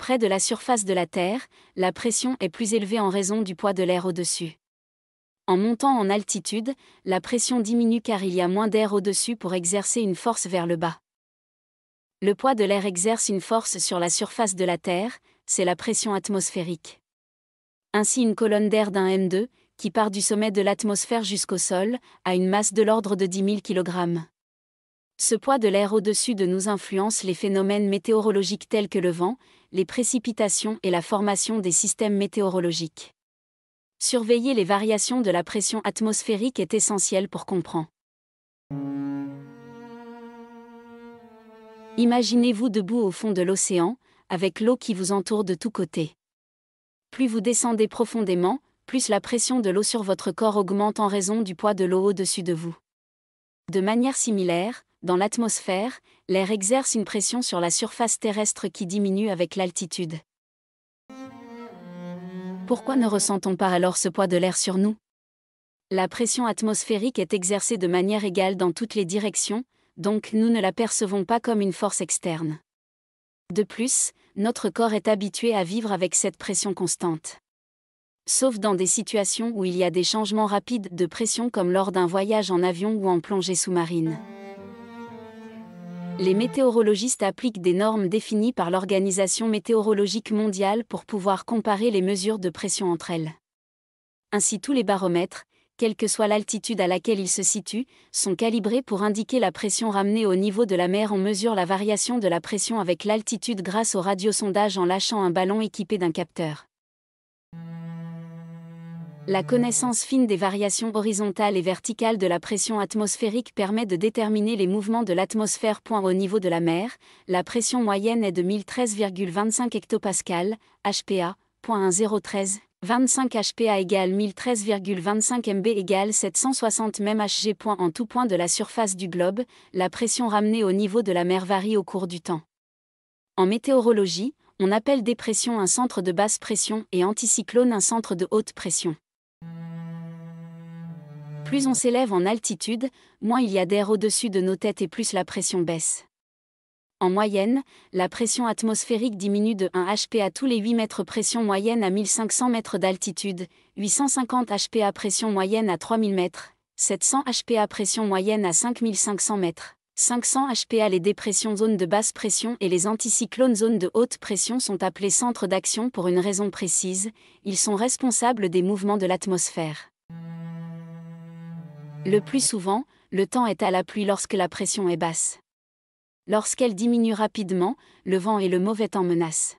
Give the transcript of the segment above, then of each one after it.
Près de la surface de la Terre, la pression est plus élevée en raison du poids de l'air au-dessus. En montant en altitude, la pression diminue car il y a moins d'air au-dessus pour exercer une force vers le bas. Le poids de l'air exerce une force sur la surface de la Terre, c'est la pression atmosphérique. Ainsi une colonne d'air d'un M2, qui part du sommet de l'atmosphère jusqu'au sol, a une masse de l'ordre de 10 000 kg. Ce poids de l'air au-dessus de nous influence les phénomènes météorologiques tels que le vent, les précipitations et la formation des systèmes météorologiques. Surveiller les variations de la pression atmosphérique est essentiel pour comprendre. Imaginez-vous debout au fond de l'océan, avec l'eau qui vous entoure de tous côtés. Plus vous descendez profondément, plus la pression de l'eau sur votre corps augmente en raison du poids de l'eau au-dessus de vous. De manière similaire, dans l'atmosphère, l'air exerce une pression sur la surface terrestre qui diminue avec l'altitude. Pourquoi ne ressentons pas alors ce poids de l'air sur nous? La pression atmosphérique est exercée de manière égale dans toutes les directions, donc nous ne la percevons pas comme une force externe. De plus, notre corps est habitué à vivre avec cette pression constante. Sauf dans des situations où il y a des changements rapides de pression comme lors d'un voyage en avion ou en plongée sous-marine. Les météorologistes appliquent des normes définies par l'Organisation météorologique mondiale pour pouvoir comparer les mesures de pression entre elles. Ainsi tous les baromètres, quelle que soit l'altitude à laquelle ils se situent, sont calibrés pour indiquer la pression ramenée au niveau de la mer. On mesure la variation de la pression avec l'altitude grâce au radiosondage en lâchant un ballon équipé d'un capteur. La connaissance fine des variations horizontales et verticales de la pression atmosphérique permet de déterminer les mouvements de l'atmosphère. Au niveau de la mer, la pression moyenne est de 1013,25 hectopascales, HPA, 1013, 25 HPA égale 1013,25 MB égale 760 mmHg. En tout point de la surface du globe, la pression ramenée au niveau de la mer varie au cours du temps. En météorologie, on appelle dépression un centre de basse pression et anticyclone un centre de haute pression. Plus on s'élève en altitude, moins il y a d'air au-dessus de nos têtes et plus la pression baisse. En moyenne, la pression atmosphérique diminue de 1 HPA tous les 8 mètres. Pression moyenne à 1500 mètres d'altitude, 850 HPA pression moyenne à 3000 mètres, 700 HPA pression moyenne à 5500 mètres, 500 HPA. Les dépressions zones de basse pression et les anticyclones zones de haute pression sont appelés centres d'action pour une raison précise, ils sont responsables des mouvements de l'atmosphère. Le plus souvent, le temps est à la pluie lorsque la pression est basse. Lorsqu'elle diminue rapidement, le vent et le mauvais temps menacent.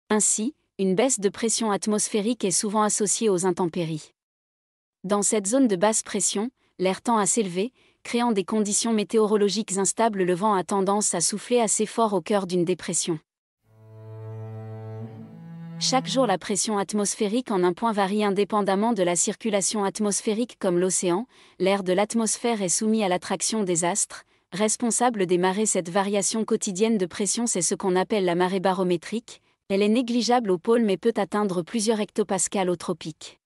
Ainsi, une baisse de pression atmosphérique est souvent associée aux intempéries. Dans cette zone de basse pression, l'air tend à s'élever, créant des conditions météorologiques instables. Le vent a tendance à souffler assez fort au cœur d'une dépression. Chaque jour la pression atmosphérique en un point varie indépendamment de la circulation atmosphérique comme l'océan, l'air de l'atmosphère est soumis à l'attraction des astres, responsable des marées. Cette variation quotidienne de pression c'est ce qu'on appelle la marée barométrique, elle est négligeable au pôle mais peut atteindre plusieurs hectopascales aux tropiques.